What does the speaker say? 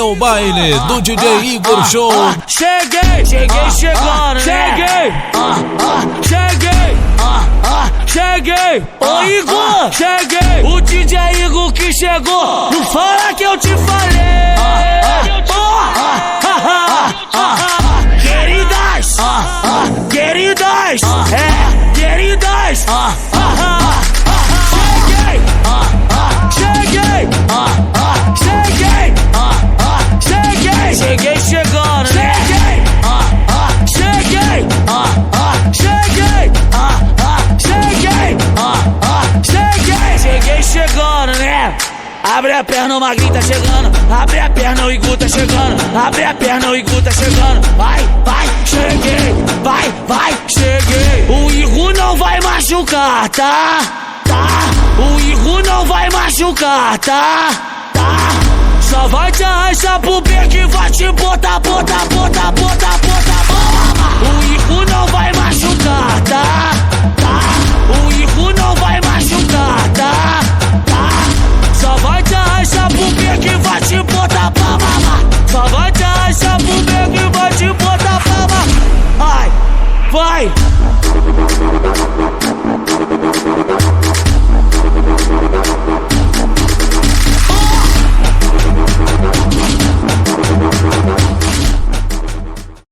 o baile do DJ Igor Show. Cheguei chegando, cheguei, ô Igor, cheguei. O DJ Igor que chegou, não fala que eu te falei. Queridas, queridas, cheguei chegando, cheguei chegando, né? Abre a perna, o Magrinho tá chegando. Abre a perna, o Igor tá chegando. Abre a perna, o Igor tá chegando. Vai, cheguei. Vai, cheguei. O Igor não vai machucar, tá? O Igor não vai machucar, tá? Só vai te arrastar pro beco e vai te botar.